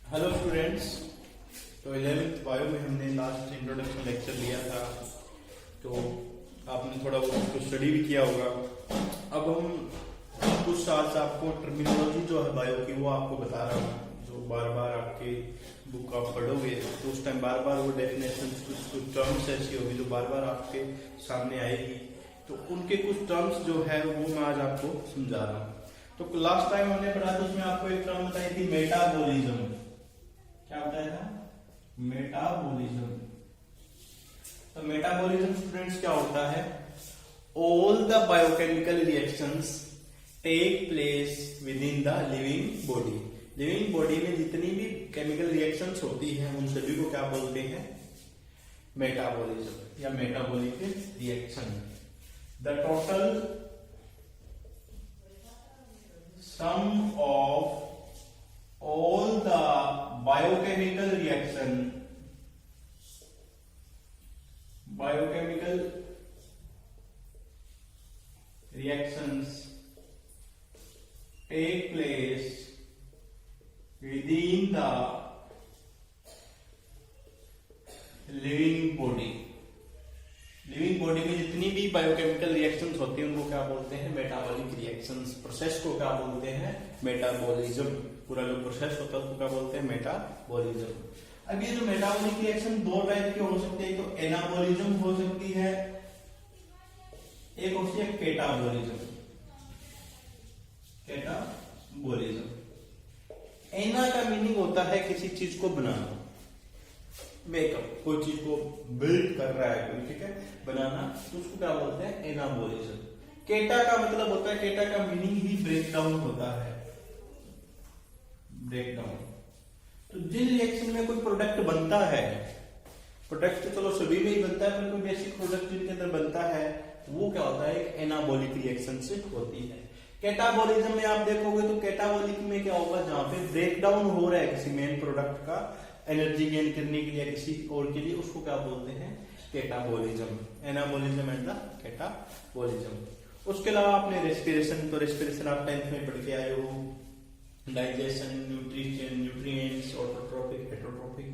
Hello students. तो 11th bio में हमने लास्ट इंट्रोडक्शन लेक्चर लिया था, तो आपने थोड़ा उसको स्टडी भी किया होगा। अब हम कुछ साल से आपको टर्मिनोलॉजी जो है बायो की वो आपको बता रहा हूँ, जो बार बार आपके बुक आप पढ़ोगे तो उस टाइम बार बार वो डेफिनेशन कुछ टर्म्स ऐसी होगी जो बार बार आपके सामने आएगी। तो उनके कुछ टर्म्स जो है वो मैं आज आपको समझा रहा हूँ। तो लास्ट टाइम हमने पढ़ा था, उसमें आपको एक टर्म बताई थी मेटाबॉलिज्म। क्या बताया था? मेटाबॉलिज्म। तो मेटाबॉलिज्म स्टूडेंट्स क्या होता है? All the biochemical reactions take place within the living body. Living body में जितनी भी केमिकल रिएक्शंस होती हैं उन सभी को क्या बोलते हैं? मेटाबॉलिज्म या metabolic reaction. The total sum of all the biochemical reactions take place within the living body। Living body में जितनी भी बायोकेमिकल रिएक्शंस होती हैं उनको क्या बोलते हैं? Metabolic reactions. प्रोसेस को क्या बोलते हैं? मेटाबॉलिज्म। पूरा जो प्रोसेस होता है उसको क्या बोलते हैं? मेटाबॉलिज्म। अब ये जो मेटाबॉलिक रिएक्शन दो टाइप की हो सकती है, तो एनाबॉलिज्म हो सकती है, एक होती है केटाबॉलिज्म। केटाबॉलिज्म। एना का मीनिंग होता है किसी चीज को बनाना, मेकअप, कोई चीज को बिल्ड कर रहा है कोई, ठीक है, बनाना, तो उसको क्या बोलते हैं? एनाबॉलिज्म। केटा का मतलब होता है, केटा का मीनिंग ही ब्रेक डाउन होता है, ब्रेक डाउन। तो जिन रिएक्शन में कोई प्रोडक्ट बनता है, प्रोडक्ट तो चलो सभी में ही बनता है, पर कोई बेसिक प्रोडक्ट जिनके अंदर बनता है वो क्या होता है? एक एनाबॉलिक रिएक्शन से होती है। कैटाबॉलिज्म में आप देखोगे तो कैटाबॉलिक में क्या होगा? जहां पे ब्रेक डाउन हो रहा है किसी मेन प्रोडक्ट का एनर्जी गेन करने के लिए किसी और के लिए, उसको क्या बोलते हैं? Catabolism. Anabolism and the catabolism. उसके अलावा आपने रेस्पिरेशन, तो रेस्पिरेशन आप 10th में पढ़ के आए हो। Digestion, nutrition, nutrients, autotrophic, heterotrophic,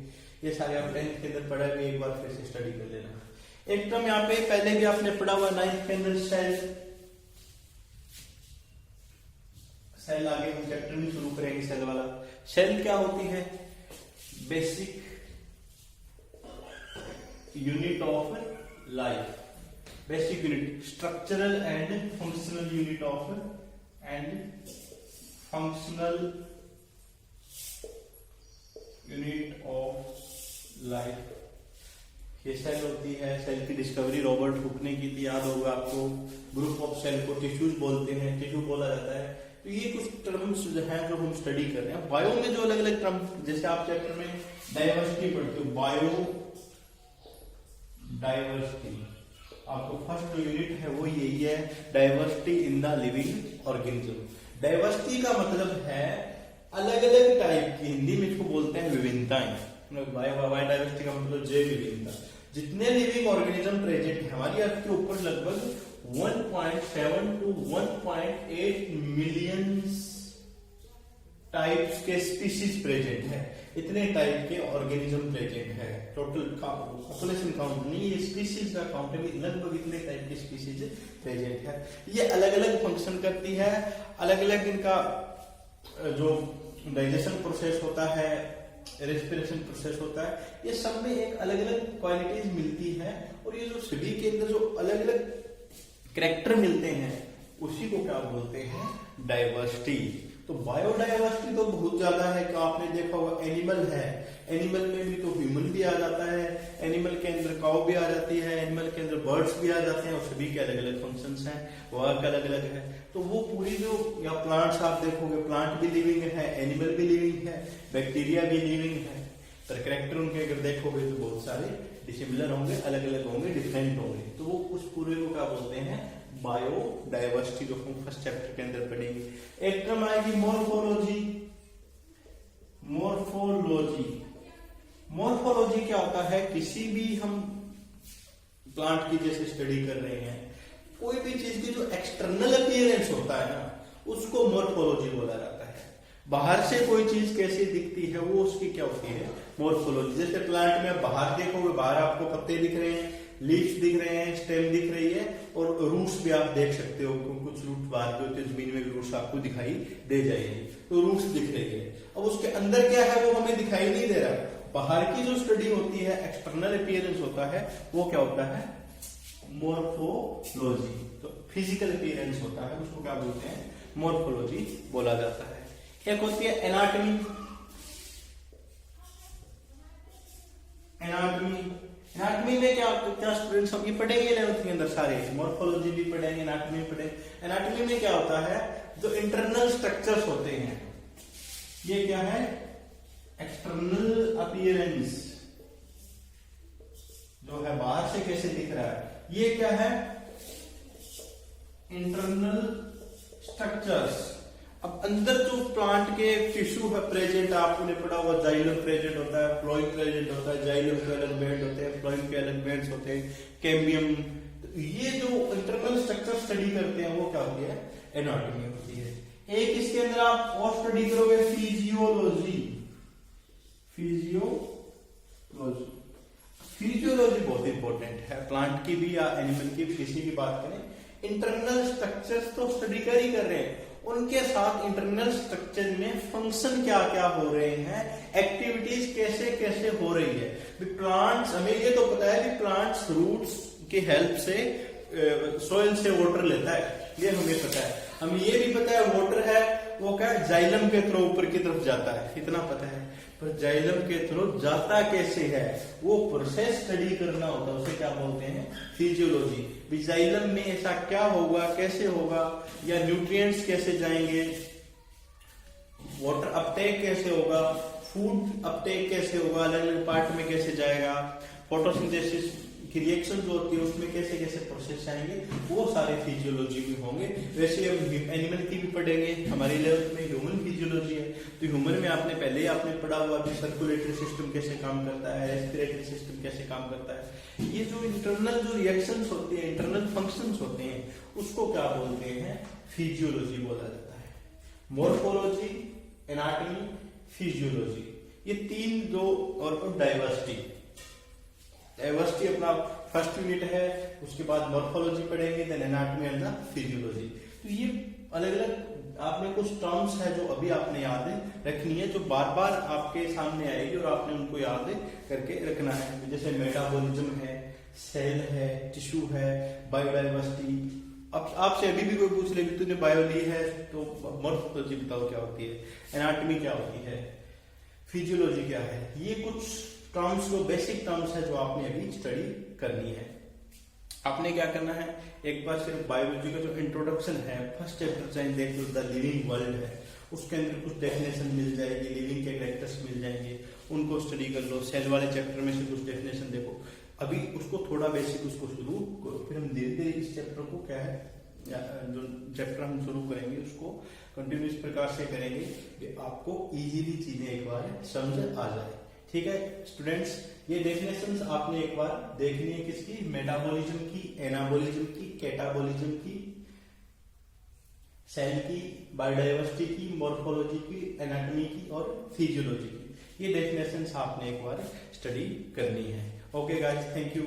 ये सारे आप 10th के अंदर पढ़े हुए, एक बार फिर से स्टडी कर लेना। एक टर्म यहाँ पे पहले भी आपने पढ़ा हुआ 9th के अंदर, सेल। सेल आगे हम चैप्टर में शुरू करेंगे, सेल वाला। सेल क्या होती है? Basic unit of life. Basic unit, structural and functional unit of life. ये सेल होती है। सेल की डिस्कवरी रॉबर्ट हुक ने की थी, याद होगा आपको। ग्रुप ऑफ सेल को टिश्यूज बोलते हैं, टिश्यू बोला जाता है। तो ये कुछ टर्म्स हैं जो हम स्टडी कर रहे हैं। बायो में जो अलग अलग टर्म, जैसे आप चैप्टर में डाइवर्सिटी पढ़ते हो, बायो डाइवर्सिटी, आपको फर्स्ट जो यूनिट है वो यही है, diversity in the living organism. Diversity का मतलब है अलग अलग टाइप की, हिंदी में इसको बोलते हैं विभिन्नताएं। बायोडाइवर्सिटी का मतलब जैव विविधता। जितने लिविंग ऑर्गेनिज्म प्रेजेंट है हमारी अर्थ के ऊपर, लगभग 1.7 to 1.8 मिलियन टाइप्स के स्पीशीज प्रेजेंट है। इतने टाइप के ऑर्गेनिज्म प्रेजेंट है। टोटल पॉपुलेशन काउंट नहीं, ये स्पीशीज का काउंट है, लगभग इतने टाइप की स्पीशीज प्रेजेंट है। ये अलग अलग फंक्शन करती है, अलग अलग इनका जो डाइजेशन प्रोसेस होता है, रेस्पिरेशन प्रोसेस होता है, ये सब में एक अलग अलग क्वालिटीज मिलती है। और ये जो सभी के अंदर जो अलग अलग कैरेक्टर मिलते हैं उसी को क्या बोलते हैं? डाइवर्सिटी। तो बायोडाइवर्सिटी तो बहुत ज्यादा है, कि आपने देखा होगा एनिमल है, एनिमल में भी तो ह्यूमन भी आ जाता है, एनिमल के अंदर काउ भी आ जाती है, एनिमल के अंदर बर्ड्स भी आ जाते हैं, और सभी के अलग अलग फंक्शंस हैं, वर्क अलग अलग है। तो वो पूरी जो, या प्लांट्स आप देखोगे, प्लांट भी लिविंग है, एनिमल भी लिविंग है, बैक्टीरिया भी लिविंग है। पर कैरेक्टर उनके अगर देखोगे तो बहुत सारे डिसिमिलर होंगे, अलग अलग होंगे, डिफरेंट होंगे। तो वो उस पूरे को क्या बोलते हैं? बायोडाइवर्सिटी, जो हम फर्स्ट चैप्टर के अंदर पढ़ेंगे। एक टर्म आएगी मॉर्फोलॉजी। मॉर्फोलॉजी क्या होता है? किसी भी हम प्लांट की जैसे स्टडी कर रहे हैं, कोई भी चीज की जो एक्सटर्नल अपीयरेंस होता है ना, उसको मॉर्फोलॉजी बोला जाता है। बाहर से कोई चीज कैसी दिखती है वो उसकी क्या होती है, मोर्फोलॉजी। जैसे प्लांट में बाहर देखोगे, बाहर आपको पत्ते दिख रहे हैं, लीव्स दिख रहे हैं, स्टेम दिख रही है, और रूट्स भी आप देख सकते हो, कुछ रूट बाहर के होते हैं, जमीन में भी रूट्स आपको दिखाई दे जाएंगे, तो रूट्स दिख रही है। अब उसके अंदर क्या है वो हमें दिखाई नहीं दे रहा। बाहर की जो स्टडी होती है, एक्सटर्नल अपीयरेंस होता है, वो क्या होता है, मोर्फोलॉजी। तो फिजिकल अपीयरेंस होता है, उसको क्या बोलते हैं, मोर्फोलॉजी बोला जाता है। एक होती है एनाटॉमी। एनाटॉमी में क्या स्टूडेंट्स हम ये पढ़ेंगे 11th के अंदर सारे, मोर्फोलॉजी भी पढ़ेंगे, एनाटॉमी पढ़ेंगे। एनाटॉमी में क्या होता है, जो इंटरनल स्ट्रक्चर्स होते हैं, ये क्या है, एक्सटर्नल अपीयरेंस, जो है बाहर से कैसे दिख रहा है, ये क्या है, इंटरनल स्ट्रक्चर्स। अब अंदर जो प्लांट के टिश्यू है प्रेजेंट, आपने पढ़ा हुआ जाइलम प्रेजेंट होता है, फ्लोएम प्रेजेंट होता है, जाइलम के अलग बैंड होते हैं, फ्लोएम के अलग बैंड्स होते हैं, कैम्बियम। तो ये जो इंटरनल स्ट्रक्चर स्टडी करते हैं वो क्या होती है, एनाटॉमी होती है। एक इसके अंदर आप और स्टडी करोगे फिजियोलॉजी। फिजियोलॉजी बहुत इंपॉर्टेंट है, प्लांट की भी या एनिमल की भी, किसी की बात करें, इंटरनल स्ट्रक्चर्स तो स्टडी कर ही कर रहे हैं, उनके साथ इंटरनल स्ट्रक्चर में फंक्शन क्या क्या हो रहे हैं, एक्टिविटीज कैसे कैसे हो रही है। प्लांट्स, हमें ये तो पता है कि प्लांट्स रूट्स की हेल्प से सोइल से वाटर लेता है, ये हमें पता है। हमें ये भी पता है वाटर है वो क्या जाइलम के थ्रू ऊपर की तरफ जाता है, इतना पता है। पर जाइलम के थ्रू जाता कैसे है, वो प्रोसेस स्टडी करना होता है, उसे क्या बोलते हैं, फिजियोलॉजी। जाइलम में ऐसा क्या होगा, कैसे होगा, या न्यूट्रिएंट्स कैसे जाएंगे, वाटर अपटेक कैसे होगा, फूड अपटेक कैसे होगा, अलग अलग पार्ट में कैसे जाएगा, फोटोसिंथेसिस की रिएक्शन जो होती है उसमें कैसे कैसे प्रोसेस आएंगे, वो सारे फिजियोलॉजी में होंगे। वैसे हम एनिमल की भी पढ़ेंगे, हमारी लेवल में ह्यूमन फिजियोलॉजी है, तो ह्यूमन में आपने पहले ही आपने पढ़ा हुआ कि सर्कुलेटरी सिस्टम कैसे काम करता है, रेस्पिरेटरी सिस्टम कैसे काम करता है। ये जो इंटरनल जो रिएक्शंस होती है, इंटरनल फंक्शंस होते हैं, उसको क्या बोलते हैं, फिजियोलॉजी बोला जाता है। मोर्फोलॉजी, एनाटॉमी, फिजियोलॉजी, ये तीन जो, और डाइवर्सिटी अपना फर्स्ट यूनिट है, उसके बाद मॉर्फोलॉजी पढ़ेंगे, देन एनाटॉमी एंड फिजियोलॉजी। तो ये अलग अलग आपने कुछ टर्म्स है जो अभी आपने याद रखनी है, जो बार बार आपके सामने आएगी और आपने उनको याद करके रखना है। जैसे मेटाबॉलिज्म है, सेल है, टिश्यू है, बायोडाइवर्सिटी। अब आपसे अभी भी कोई पूछ ले तूने बायो ली है तो मॉर्फोलॉजी बताओ क्या होती है, एनाटॉमी क्या होती है, फिजियोलॉजी क्या है। ये कुछ टर्म्स जो बेसिक टर्म्स है जो आपने अभी स्टडी करनी है। आपने क्या करना है, एक बार सिर्फ बायोलॉजी का जो इंट्रोडक्शन है, फर्स्ट चैप्टर चाहे देख लो, द लिविंग वर्ल्ड है, उसके अंदर कुछ डेफिनेशन मिल जाएगी, लिविंग के कैरेक्टर्स मिल जाएंगे, उनको स्टडी कर लो। सेल वाले चैप्टर में से कुछ डेफिनेशन देखो, अभी उसको थोड़ा बेसिक उसको शुरू करो, फिर हम धीरे धीरे इस चैप्टर को क्या है, जो चैप्टर हम शुरू करेंगे उसको कंटिन्यूस प्रकार से करेंगे कि आपको इजीली चीजें एक बार समझ आ जाए। ठीक है स्टूडेंट्स, ये डेफिनेशंस आपने एक बार देखनी है, किसकी, मेटाबॉलिज्म की, एनाबॉलिज्म की, कैटाबॉलिज्म की, सेल की, बायोडाइवर्सिटी की, मॉर्फोलॉजी की, एनाटॉमी की और फिजियोलॉजी की। ये डेफिनेशंस आपने एक बार स्टडी करनी है। Okay guys, thank you.